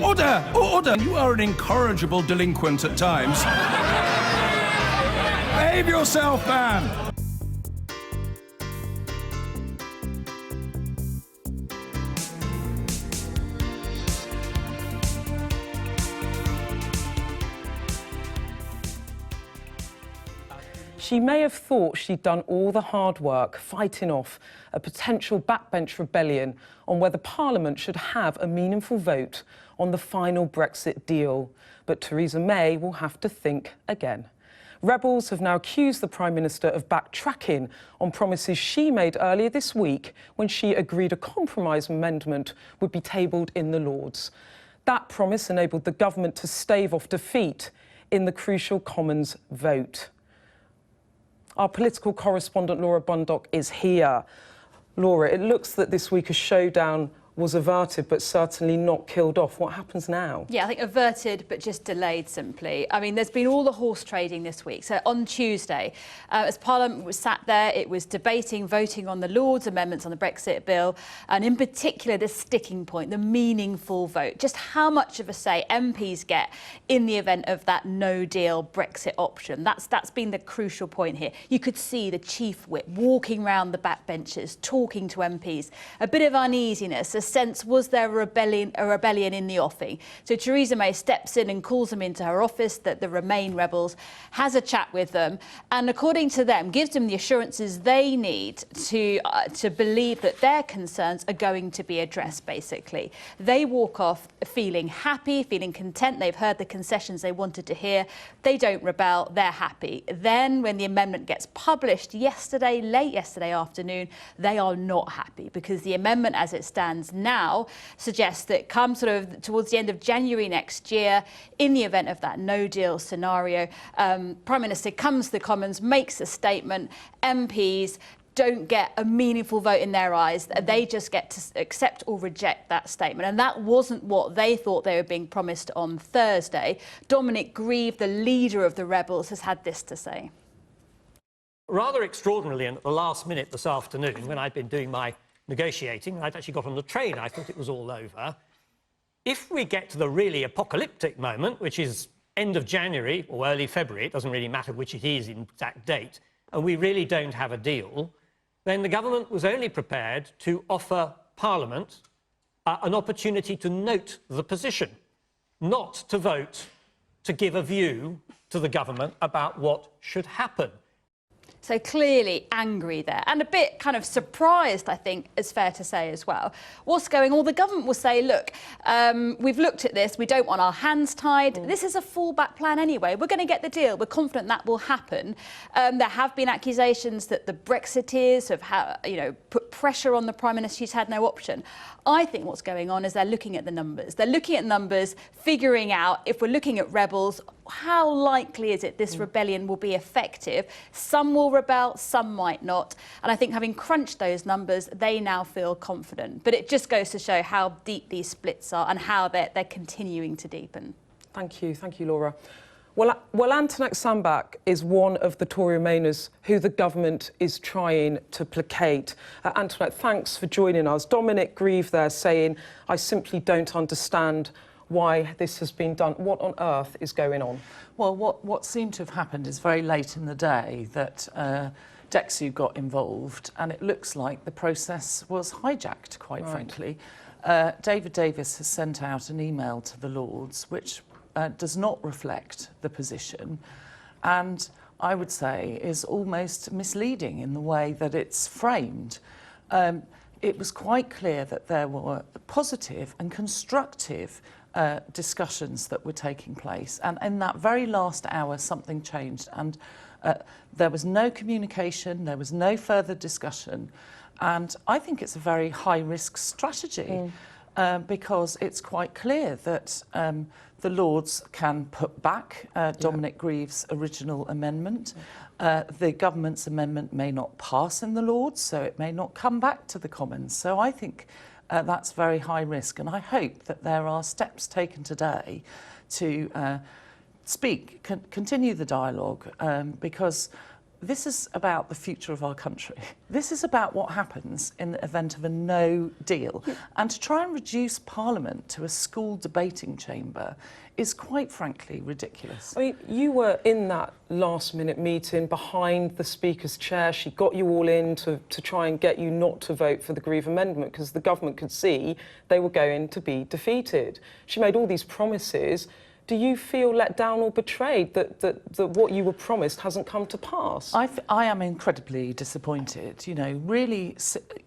Order! Order! You are an incorrigible delinquent at times. Behave yourself, man! She may have thought she'd done all the hard work fighting off a potential backbench rebellion on whether Parliament should have a meaningful vote on the final Brexit deal. But Theresa May will have to think again. Rebels have now accused the Prime Minister of backtracking on promises she made earlier this week when she agreed a compromise amendment would be tabled in the Lords. That promise enabled the government to stave off defeat in the crucial Commons vote. Our political correspondent Laura Bundock is here. Laura, it looks that this week a showdown was averted but certainly not killed off. What happens now? Yeah, I think averted but just delayed simply. I mean, there's been all the horse trading this week. So on Tuesday, as Parliament was sat there, it was debating, voting on the Lords' amendments on the Brexit bill, and in particular the sticking point, the meaningful vote, just how much of a say MPs get in the event of that no-deal Brexit option. That's been the crucial point here. You could see the Chief Whip walking round the backbenches, talking to MPs, a bit of uneasiness, sense, was there a rebellion in the offing? So Theresa May steps in and calls them into her office, that the Remain rebels, has a chat with them, and according to them, gives them the assurances they need to believe that their concerns are going to be addressed, basically. They walk off feeling happy, feeling content. They've heard the concessions they wanted to hear. They don't rebel. They're happy. Then, when the amendment gets published yesterday, late yesterday afternoon, they are not happy because the amendment as it stands now suggests that come sort of towards the end of January next year, in the event of that no-deal scenario, Prime Minister comes to the Commons, makes a statement, MPs don't get a meaningful vote in their eyes. They just get to accept or reject that statement. And that wasn't what they thought they were being promised on Thursday. Dominic Grieve, the leader of the rebels, has had this to say. Rather extraordinarily, and at the last minute this afternoon, when I'd been doing my negotiating, I'd actually got on the train, I thought it was all over. If we get to the really apocalyptic moment, which is end of January or early February, it doesn't really matter which it is in exact date, and we really don't have a deal, then the government was only prepared to offer Parliament an opportunity to note the position, not to vote to give a view to the government about what should happen. So clearly angry there, and a bit kind of surprised, I think, it's fair to say as well. What's going on? Well, the government will say, look, we've looked at this, we don't want our hands tied. This is a fallback plan anyway. We're going to get the deal. We're confident that will happen. There have been accusations that the Brexiteers have put pressure on the Prime Minister. She's had no option. I think what's going on is they're looking at the numbers. They're looking at numbers, figuring out, if we're looking at rebels, how likely is it this rebellion will be effective? Some will rebel, some might not. And I think having crunched those numbers, they now feel confident. But it just goes to show how deep these splits are and how they're continuing to deepen. Thank you, Laura. Well, Antoinette Sambach is one of the Tory Remainers who the government is trying to placate. Antoinette, thanks for joining us. Dominic Grieve there saying, I simply don't understand why this has been done. What on earth is going on? Well, what seemed to have happened is very late in the day that DEXU got involved, and it looks like the process was hijacked, quite frankly. David Davis has sent out an email to the Lords which does not reflect the position, and I would say is almost misleading in the way that it's framed. It was quite clear that there were positive and constructive discussions that were taking place, and in that very last hour something changed, and there was no communication, there was no further discussion, and I think it's a very high-risk strategy because it's quite clear that the Lords can put back Dominic Grieve's original amendment. The government's amendment may not pass in the Lords, so it may not come back to the Commons. So I think that's very high risk, and I hope that there are steps taken today to continue the dialogue, because this is about the future of our country. This is about what happens in the event of a no deal. And to try and reduce Parliament to a school debating chamber is quite frankly ridiculous. I mean, you were in that last-minute meeting behind the Speaker's chair. She got you all in to try and get you not to vote for the Grieve Amendment because the government could see they were going to be defeated. She made all these promises. Do you feel let down or betrayed that what you were promised hasn't come to pass? I am incredibly disappointed. You know, really,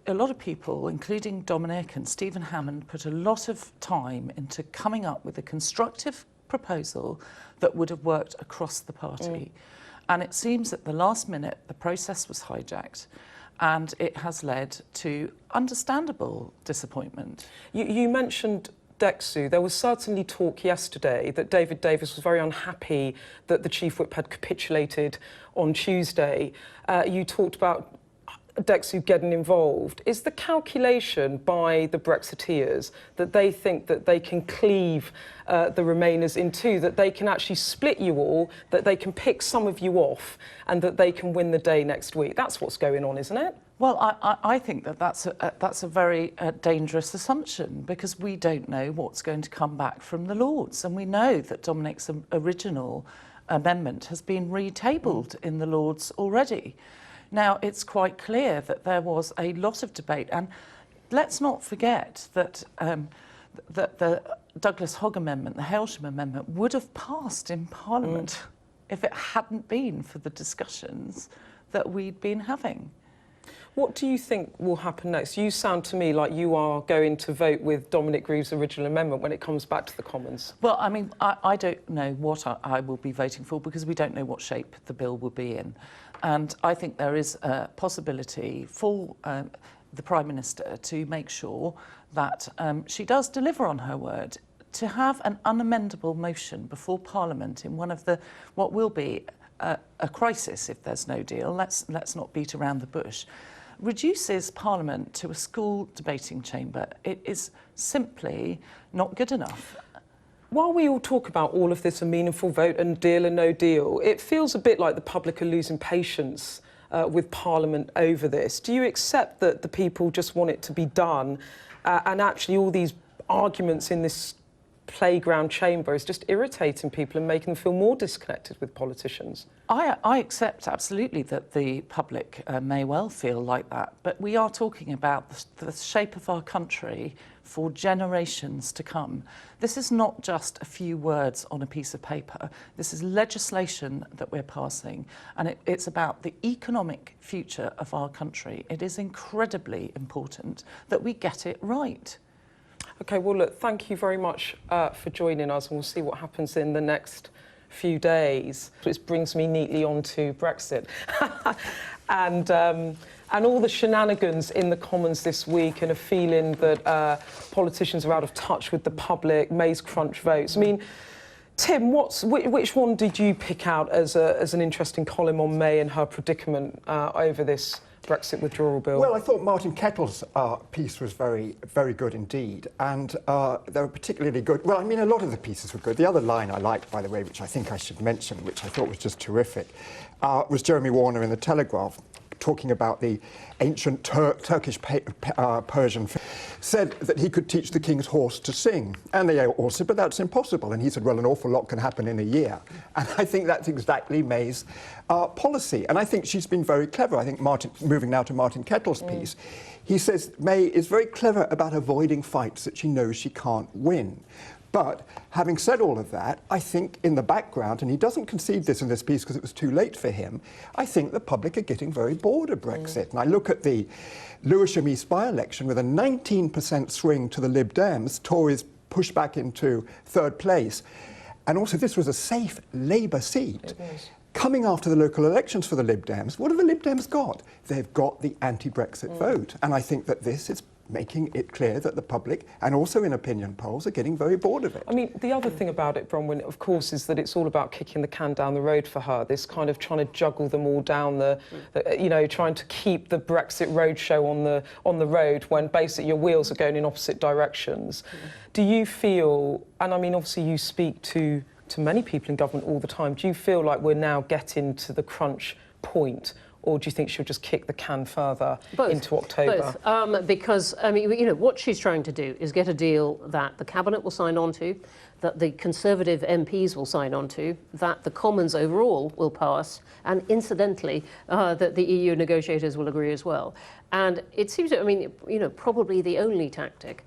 a lot of people, including Dominic and Stephen Hammond, put a lot of time into coming up with a constructive proposal that would have worked across the party. And it seems at the last minute the process was hijacked and it has led to understandable disappointment. You mentioned Dexu. There was certainly talk yesterday that David Davis was very unhappy that the Chief Whip had capitulated on Tuesday. You talked about Dexu getting involved. Is the calculation by the Brexiteers that they think that they can cleave the Remainers in two, that they can actually split you all, that they can pick some of you off and that they can win the day next week? That's what's going on, isn't it? Well, I think that that's a very dangerous assumption because we don't know what's going to come back from the Lords, and we know that Dominic's original amendment has been retabled in the Lords already. Now, it's quite clear that there was a lot of debate, and let's not forget that the Douglas Hogg Amendment, the Hailsham Amendment, would have passed in Parliament if it hadn't been for the discussions that we'd been having. What do you think will happen next? You sound to me like you are going to vote with Dominic Grieve's original amendment when it comes back to the Commons. Well, I mean, I don't know what I will be voting for because we don't know what shape the bill will be in. And I think there is a possibility for the Prime Minister to make sure that she does deliver on her word, to have an unamendable motion before Parliament in one of the, what will be a crisis if there's no deal. Let's not beat around the bush. Reduces Parliament to a school debating chamber. It is simply not good enough. While we all talk about all of this, a meaningful vote and deal and no deal, it feels a bit like the public are losing patience with Parliament over this. Do you accept that the people just want it to be done and actually all these arguments in this playground chamber is just irritating people and making them feel more disconnected with politicians? I accept absolutely that the public may well feel like that, but we are talking about the shape of our country for generations to come. This is not just a few words on a piece of paper. This is legislation that we're passing, and it's about the economic future of our country. It is incredibly important that we get it right. OK, well, look, thank you very much for joining us, and we'll see what happens in the next few days. Which brings me neatly on to Brexit and all the shenanigans in the Commons this week and a feeling that politicians are out of touch with the public, May's crunch votes. I mean, Tim, which one did you pick out as an interesting column on May and her predicament over this Brexit withdrawal bill? Well, I thought Martin Kettle's piece was very, very good indeed, and they were particularly good. Well, I mean, a lot of the pieces were good. The other line I liked, by the way, which I think I should mention, which I thought was just terrific, was Jeremy Warner in the Telegraph, talking about the ancient Turkish Persian, said that he could teach the king's horse to sing. And they all said, but that's impossible. And he said, well, an awful lot can happen in a year. And I think that's exactly May's policy. And I think she's been very clever. I think moving now to Martin Kettle's piece, he says May is very clever about avoiding fights that she knows she can't win. But having said all of that, I think in the background, and he doesn't concede this in this piece because it was too late for him, I think the public are getting very bored of Brexit. And I look at the Lewisham East by-election with a 19% swing to the Lib Dems, Tories pushed back into third place. And also this was a safe Labour seat. Coming after the local elections for the Lib Dems, what have the Lib Dems got? They've got the anti-Brexit vote. And I think that this is making it clear that the public, and also in opinion polls, are getting very bored of it. I mean, the other thing about it, Bronwyn, of course, is that it's all about kicking the can down the road for her, this kind of trying to juggle them all down you know, trying to keep the Brexit roadshow on the road when basically your wheels are going in opposite directions. Do you feel, and I mean, obviously you speak to many people in government all the time, do you feel like we're now getting to the crunch point? Or do you think she'll just kick the can further Both. into October? Both. Because, I mean, you know, what she's trying to do is get a deal that the Cabinet will sign on to, that the Conservative MPs will sign on to, that the Commons overall will pass, and incidentally, that the EU negotiators will agree as well. And it seems, I mean, you know, probably the only tactic,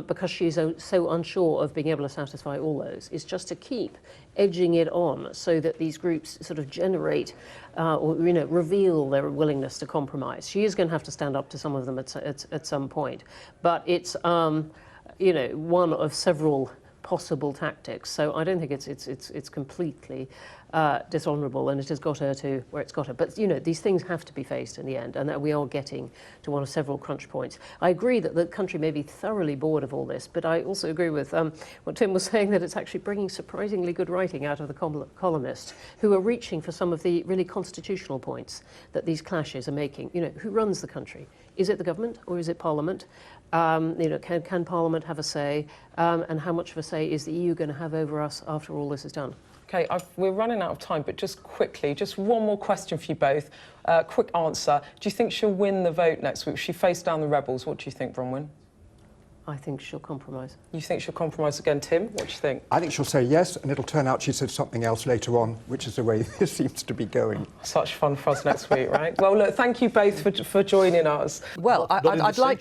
because she's so unsure of being able to satisfy all those, is just to keep edging it on so that these groups sort of generate or, you know, reveal their willingness to compromise. She is going to have to stand up to some of them at some point. But it's, you know, one of several possible tactics. So I don't think it's completely dishonourable, and it has got her to where it's got her. But, you know, these things have to be faced in the end, and that we are getting to one of several crunch points. I agree that the country may be thoroughly bored of all this, but I also agree with what Tim was saying, that it's actually bringing surprisingly good writing out of the columnists, who are reaching for some of the really constitutional points that these clashes are making. You know, who runs the country? Is it the government or is it Parliament? You know, can Parliament have a say? And how much of a say is the EU going to have over us after all this is done? OK, we're running out of time, but just quickly, just one more question for you both. Quick answer. Do you think she'll win the vote next week? She faced down the rebels. What do you think, Bronwyn? I think she'll compromise. You think she'll compromise again, Tim? What do you think? I think she'll say yes, and it'll turn out she said something else later on, which is the way this seems to be going. Such fun for us next week, right? Well, look, thank you both for joining us. Well, I'd like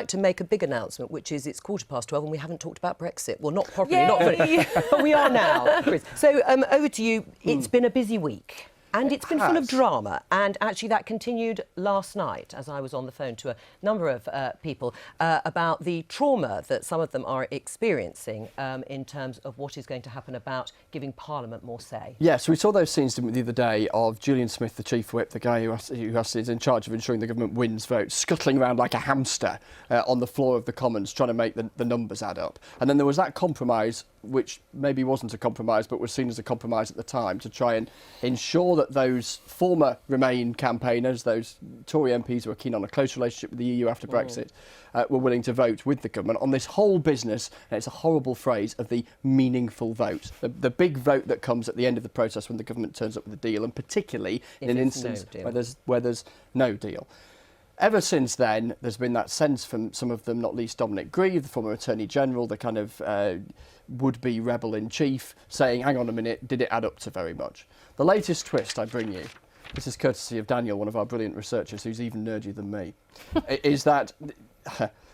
to make a big announcement, which is it's 12:15 and we haven't talked about Brexit. Well, not properly, not very, but we are now, Chris. So over to you. It's been a busy week. And it's been full of drama, and actually that continued last night as I was on the phone to a number of people about the trauma that some of them are experiencing in terms of what is going to happen about giving Parliament more say. Yeah, so we saw those scenes the other day of Julian Smith, the Chief Whip, the guy who is in charge of ensuring the government wins votes, scuttling around like a hamster on the floor of the Commons trying to make the numbers add up. And then there was that compromise, which maybe wasn't a compromise but was seen as a compromise at the time, to try and ensure that those former Remain campaigners, those Tory MPs who were keen on a close relationship with the EU after Brexit, were willing to vote with the government on this whole business, and it's a horrible phrase, of the meaningful vote. The big vote that comes at the end of the process when the government turns up with a deal, and particularly in an instance where there's no deal. Ever since then, there's been that sense from some of them, not least Dominic Grieve, the former Attorney General, the kind of would-be rebel-in-chief, saying, hang on a minute, did it add up to very much? The latest twist I bring you, this is courtesy of Daniel, one of our brilliant researchers who's even nerdier than me, is that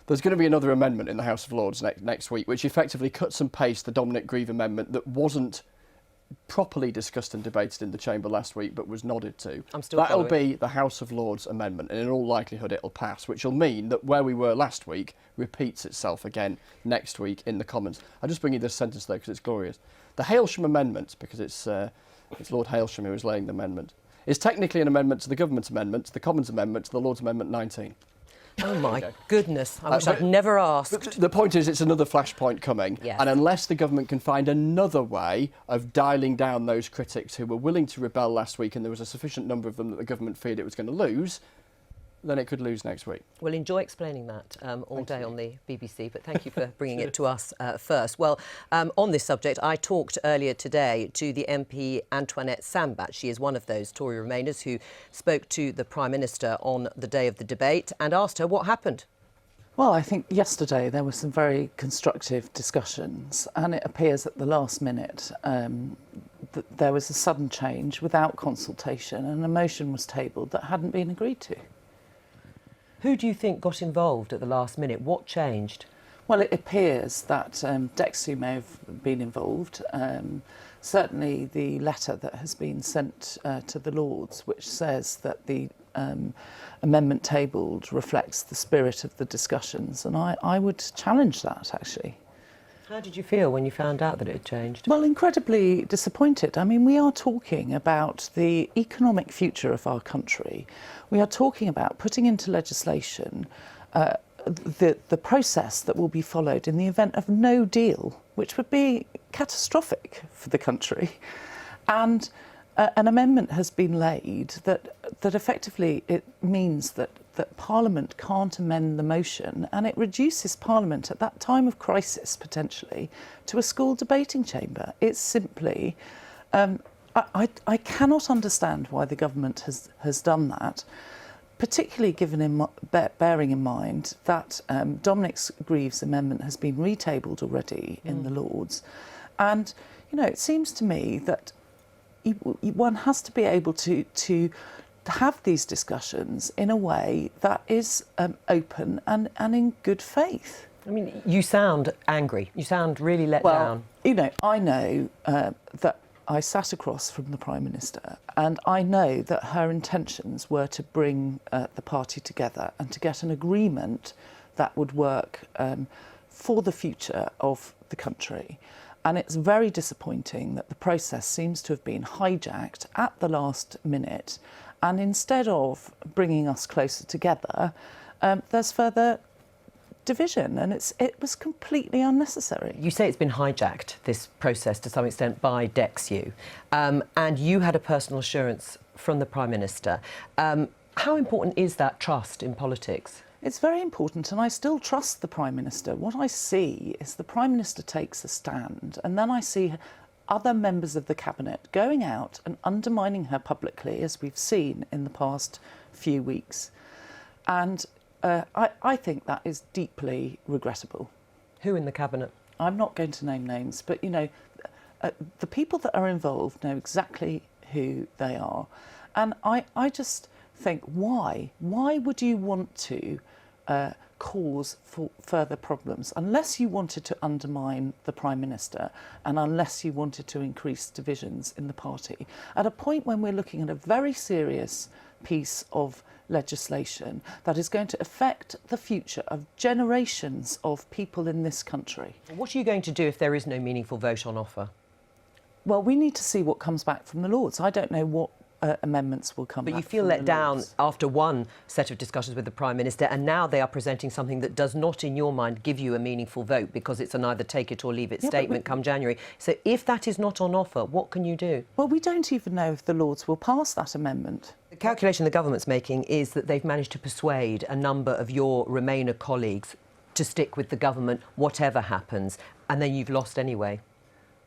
there's going to be another amendment in the House of Lords next week, which effectively cuts and pastes the Dominic Grieve amendment that wasn't properly discussed and debated in the chamber last week but was nodded to. That'll be the House of Lords amendment, and in all likelihood it'll pass, which will mean that where we were last week repeats itself again next week in the Commons. I'll just bring you this sentence though because it's glorious. The Hailsham amendment, because it's Lord Hailsham who is laying the amendment, is technically an amendment to the government's amendment, to the Commons amendment, to the Lords Amendment 19. Oh my goodness, I wish I'd never asked. The point is, it's another flashpoint coming, yes. And unless the government can find another way of dialing down those critics who were willing to rebel last week, and there was a sufficient number of them that the government feared it was going to lose, then it could lose next week. We'll enjoy explaining that all day on the BBC, but thank you for bringing it to us first. Well, on this subject, I talked earlier today to the MP Antoinette Sambat. She is one of those Tory Remainers who spoke to the Prime Minister on the day of the debate and asked her what happened. Well, I think yesterday there were some very constructive discussions, and it appears at the last minute that there was a sudden change without consultation, and a motion was tabled that hadn't been agreed to. Who do you think got involved at the last minute? What changed? Well, it appears that DEXU may have been involved. Certainly the letter that has been sent to the Lords, which says that the amendment tabled reflects the spirit of the discussions, and I would challenge that, actually. How did you feel when you found out that it had changed? Well, incredibly disappointed. I mean, we are talking about the economic future of our country. We are talking about putting into legislation the process that will be followed in the event of no deal, which would be catastrophic for the country. And an amendment has been laid that effectively it means that Parliament can't amend the motion, and it reduces Parliament at that time of crisis, potentially, to a school debating chamber. It's simply I cannot understand why the government has done that, particularly bearing in mind that Dominic Grieve's amendment has been retabled already in the Lords. And, it seems to me that one has to be able to have these discussions in a way that is open and in good faith. I mean, you sound angry. You sound really let down. I know that I sat across from the Prime Minister, and I know that her intentions were to bring the party together and to get an agreement that would work for the future of the country. And it's very disappointing that the process seems to have been hijacked at the last minute, and instead of bringing us closer together, there's further division, and it was completely unnecessary. You say it's been hijacked, this process, to some extent, by DEXU, and you had a personal assurance from the Prime Minister. How important is that trust in politics? It's very important, and I still trust the Prime Minister. What I see is the Prime Minister takes a stand, and then I see other members of the Cabinet going out and undermining her publicly, as we've seen in the past few weeks. And I think that is deeply regrettable. Who in the Cabinet? I'm not going to name names, but, the people that are involved know exactly who they are. And I just think, why? Why would you want to cause further problems unless you wanted to undermine the Prime Minister and unless you wanted to increase divisions in the party? At a point when we're looking at a very serious piece of legislation that is going to affect the future of generations of people in this country. What are you going to do if there is no meaningful vote on offer? Well, we need to see what comes back from the Lords. I don't know what amendments will come back. But you feel let down after one set of discussions with the Prime Minister, and now they are presenting something that does not, in your mind, give you a meaningful vote because it's an either take it or leave it statement come January. So if that is not on offer, what can you do? Well, we don't even know if the Lords will pass that amendment. The calculation the government's making is that they've managed to persuade a number of your Remainer colleagues to stick with the government, whatever happens, and then you've lost anyway.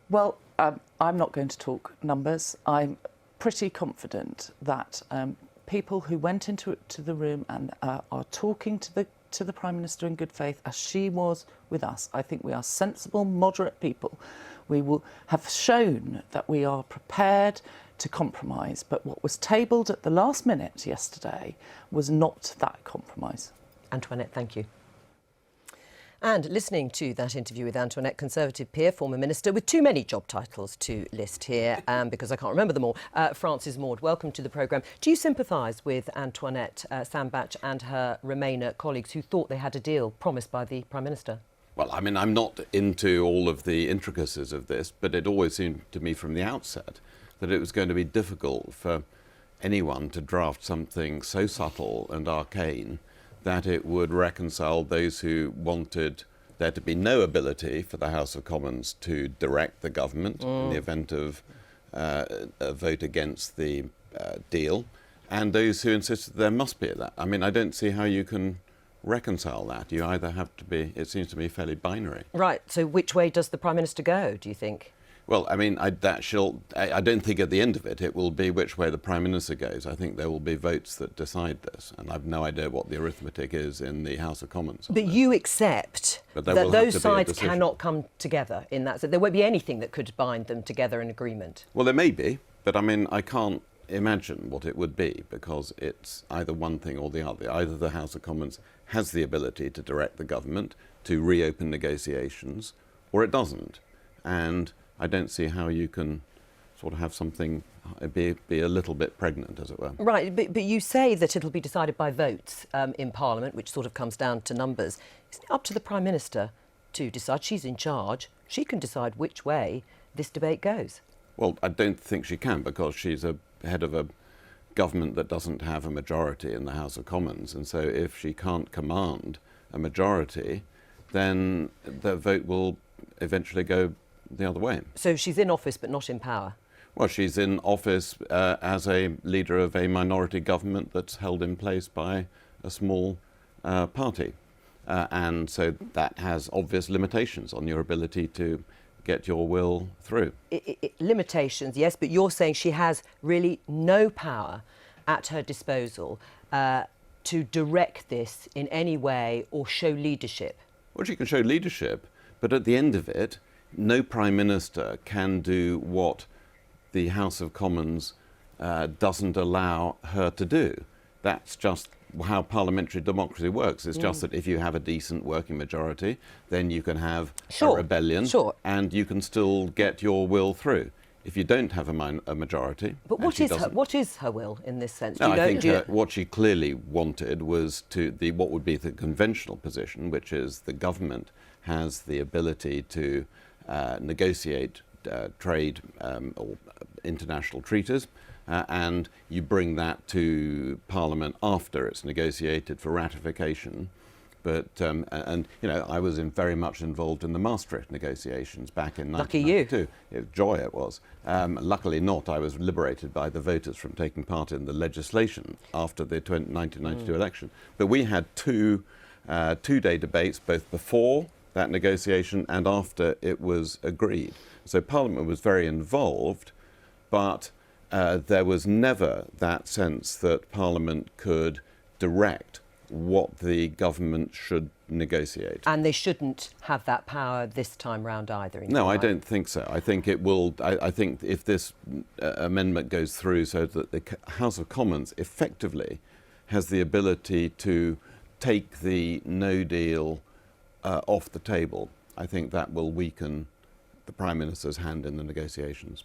Well, I'm not going to talk numbers. I'm pretty confident that people who went into the room and are talking to the Prime Minister in good faith, as she was with us. I think we are sensible, moderate people. We will have shown that we are prepared to compromise, but what was tabled at the last minute yesterday was not that compromise. Antoinette, thank you. And listening to that interview with Antoinette, Conservative peer, former minister, with too many job titles to list here, because I can't remember them all, Frances Maude, welcome to the programme. Do you sympathise with Antoinette Sambach and her Remainer colleagues who thought they had a deal promised by the Prime Minister? Well, I mean, I'm not into all of the intricacies of this, but it always seemed to me from the outset that it was going to be difficult for anyone to draft something so subtle and arcane that it would reconcile those who wanted there to be no ability for the House of Commons to direct the government in the event of a vote against the deal, and those who insisted there must be that. I mean, I don't see how you can reconcile that. You either have to be, it seems to me, fairly binary. Right, so which way does the Prime Minister go, do you think? Well, I mean, I don't think at the end of it will be which way the Prime Minister goes. I think there will be votes that decide this, and I've no idea what the arithmetic is in the House of Commons. But you accept that those sides cannot come together in that. So there won't be anything that could bind them together in agreement. Well, there may be, but I mean, I can't imagine what it would be, because it's either one thing or the other. Either the House of Commons has the ability to direct the government to reopen negotiations, or it doesn't. And I don't see how you can sort of have something be a little bit pregnant, as it were. Right, but you say that it'll be decided by votes in Parliament, which sort of comes down to numbers. Isn't it up to the Prime Minister to decide? She's in charge. She can decide which way this debate goes. Well, I don't think she can, because she's a head of a government that doesn't have a majority in the House of Commons, and so if she can't command a majority, then the vote will eventually go the other way. So she's in office but not in power? Well, she's in office as a leader of a minority government that's held in place by a small party. And so that has obvious limitations on your ability to get your will through. Limitations, yes, but you're saying she has really no power at her disposal to direct this in any way or show leadership. Well, she can show leadership, but at the end of it, no Prime Minister can do what the House of Commons doesn't allow her to do. That's just how parliamentary democracy works. It's just that if you have a decent working majority, then you can have a rebellion and you can still get your will through. If you don't have a majority... But what is her will in this sense? No, I think what she clearly wanted was what would be the conventional position, which is the government has the ability to negotiate trade or international treaties, and you bring that to Parliament after it's negotiated for ratification. But, and, you know, I was very much involved in the Maastricht negotiations back in 1992. Lucky you. Joy it was. Luckily not. I was liberated by the voters from taking part in the legislation after the 1992 election. But we had two-day debates both before that negotiation and after it was agreed. So Parliament was very involved, but there was never that sense that Parliament could direct what the government should negotiate. And they shouldn't have that power this time round either? No, I don't think so. I think it will. I think if this amendment goes through so that the House of Commons effectively has the ability to take the no deal off the table, I think that will weaken the Prime Minister's hand in the negotiations.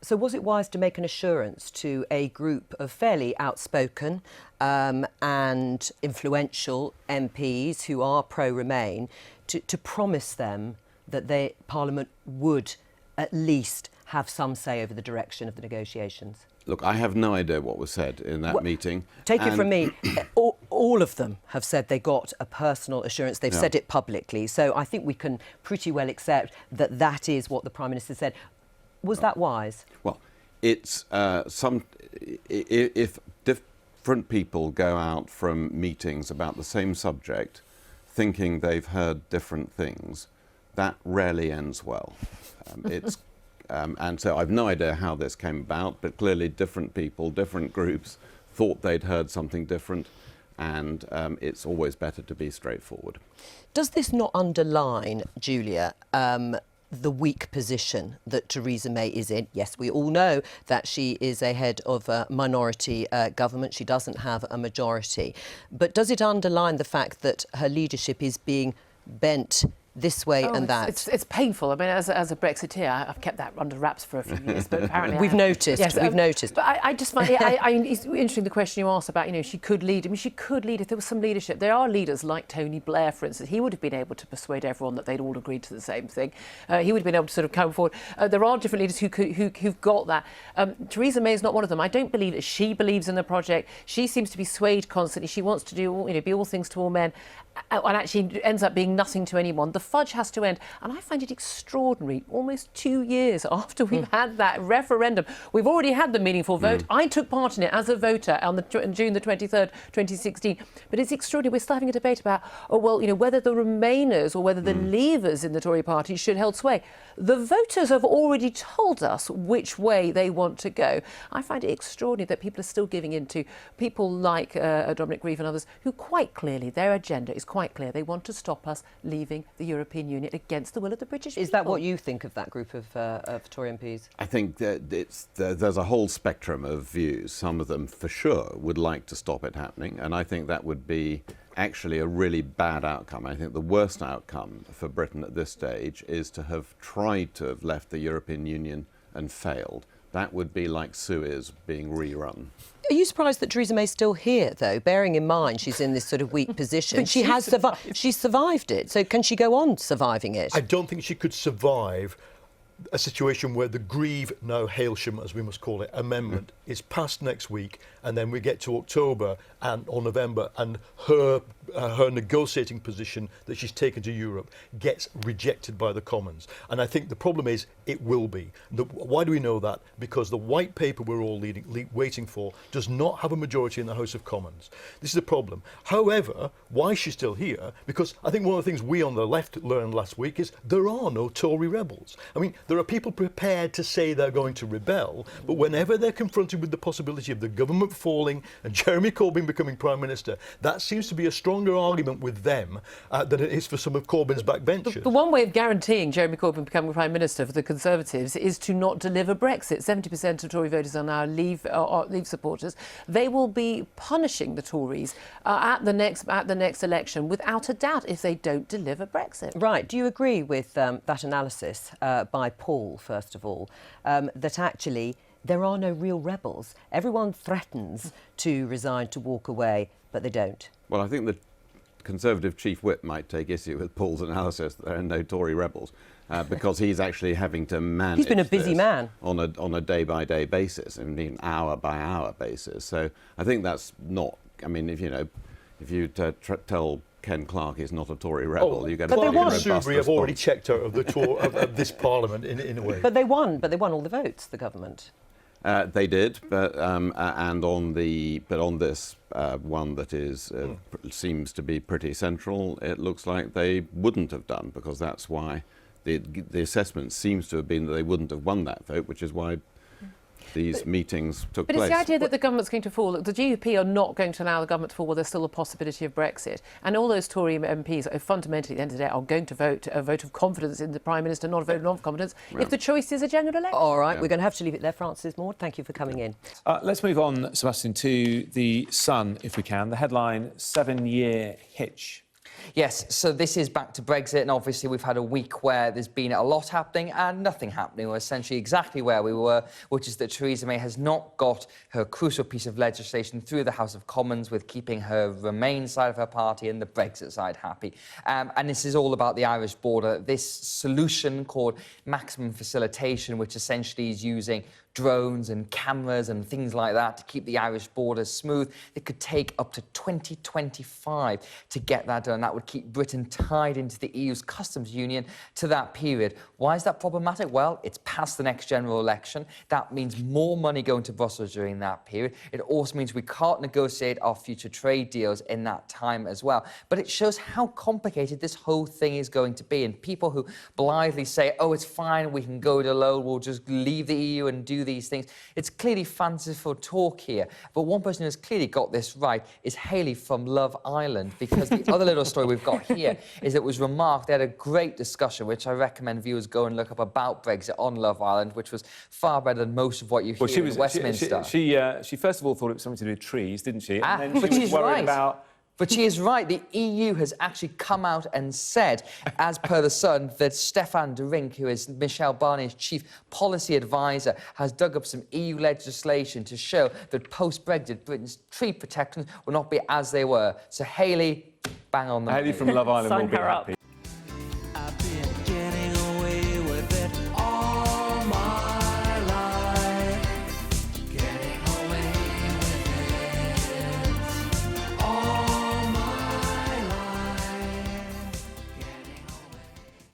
So was it wise to make an assurance to a group of fairly outspoken and influential MPs who are pro-Remain to promise them that Parliament would at least have some say over the direction of the negotiations? Look, I have no idea what was said in that meeting. Take it from me, all of them have said they got a personal assurance. They've said it publicly. So I think we can pretty well accept that that is what the Prime Minister said. Was that wise? Well, it's if different people go out from meetings about the same subject thinking they've heard different things, that rarely ends well. And so I've no idea how this came about, but clearly different people, different groups thought they'd heard something different, and it's always better to be straightforward. Does this not underline, Julia, the weak position that Theresa May is in? Yes, we all know that she is a head of a minority government. She doesn't have a majority. But does it underline the fact that her leadership is being bent this way and that? It's painful. I mean, as a Brexiteer, I've kept that under wraps for a few years, but apparently we've noticed. Yes, we've noticed. But I just find it's interesting the question you asked about. You know, she could lead. I mean, she could lead if there was some leadership. There are leaders like Tony Blair, for instance. He would have been able to persuade everyone that they'd all agreed to the same thing. He would have been able to sort of come forward. There are different leaders who've got that. Theresa May is not one of them. I don't believe that she believes in the project. She seems to be swayed constantly. She wants to do, be all things to all men, and actually ends up being nothing to anyone. The fudge has to end. And I find it extraordinary, almost 2 years after we've had that referendum, we've already had the meaningful vote. I took part in it as a voter on June the 23rd, 2016. But it's extraordinary. We're still having a debate about, whether the Remainers or whether the Leavers in the Tory party should hold sway. The voters have already told us which way they want to go. I find it extraordinary that people are still giving in to people like Dominic Grieve and others who quite clearly, their agenda is quite clear. They want to stop us leaving the European Union against the will of the British people. Is that what you think of that group of Tory MPs? I think that there's a whole spectrum of views. Some of them, for sure, would like to stop it happening, and I think that would be actually a really bad outcome. I think the worst outcome for Britain at this stage is to have tried to have left the European Union and failed. That would be like Suez being rerun. Are you surprised that Theresa May's still here, though, bearing in mind she's in this sort of weak position? But she's survived it, so can she go on surviving it? I don't think she could survive a situation where the Grieve, now Hailsham, as we must call it, amendment is passed next week, and then we get to October or November, and her negotiating position that she's taken to Europe gets rejected by the Commons. And I think the problem is it will be. Why do we know that? Because the white paper we're all waiting for does not have a majority in the House of Commons. This is a problem. However, why is she still here? Because I think one of the things we on the left learned last week is there are no Tory rebels. I mean, there are people prepared to say they're going to rebel, but whenever they're confronted with the possibility of the government falling and Jeremy Corbyn becoming Prime Minister, that seems to be a stronger argument with them than it is for some of Corbyn's backbenchers. The one way of guaranteeing Jeremy Corbyn becoming Prime Minister for the Conservatives is to not deliver Brexit. 70% of Tory voters are now Leave supporters. They will be punishing the Tories at the next election, without a doubt, if they don't deliver Brexit. Right. Do you agree with that analysis by Paul, first of all, that actually there are no real rebels? Everyone threatens to resign, to walk away, but they don't. Well, I think the Conservative Chief Whip might take issue with Paul's analysis that there are no Tory rebels, because he's actually having to manage. He's been a busy man on a day-by-day basis, and an hour-by-hour basis. So I think that's not. I mean, if you tell Ken Clarke is not a Tory rebel, you get a pretty robust response. Have already checked out of the tour of this Parliament in a way. But they won all the votes, the government. They did, but on this one that is seems to be pretty central, it looks like they wouldn't have done, because that's why the assessment seems to have been that they wouldn't have won that vote, which is why these meetings took place. But it's the idea that the government's going to fall. The GUP are not going to allow the government to fall while there's still a possibility of Brexit. And all those Tory MPs are fundamentally, at the end of the day, are going to vote a vote of confidence in the Prime Minister, not a vote of non-confidence, if the choice is a general election. All right, we're going to have to leave it there. Francis Maud, thank you for coming in. Let's move on, Sebastian, to The Sun, if we can. The headline, 7-year hitch. Yes, so this is back to Brexit, and obviously we've had a week where there's been a lot happening and nothing happening, or essentially exactly where we were, which is that Theresa May has not got her crucial piece of legislation through the House of Commons, with keeping her Remain side of her party and the Brexit side happy. And this is all about the Irish border. This solution called maximum facilitation, which essentially is using drones and cameras and things like that to keep the Irish border smooth. It could take up to 2025 to get that done. That would keep Britain tied into the EU's customs union to that period. Why is that problematic? Well, it's past the next general election. That means more money going to Brussels during that period. It also means we can't negotiate our future trade deals in that time as well. But it shows how complicated this whole thing is going to be. And people who blithely say, oh, it's fine, we can go it alone, we'll just leave the EU and do these things. It's clearly fanciful talk here. But one person who has clearly got this right is Hayley from Love Island, because the other little story we've got here is it was remarked, they had a great discussion, which I recommend viewers go and look up, about Brexit on Love Island, which was far better than most of what you hear in Westminster. She first of all thought it was something to do with trees, didn't she? And then she was worried about... But she is right. The EU has actually come out and said, as per The Sun, that Stefan de Rink, who is Michel Barnier's chief policy advisor, has dug up some EU legislation to show that post-Brexit, Britain's tree protections will not be as they were. So Hayley, bang on them. Hayley from Love Island will be happy.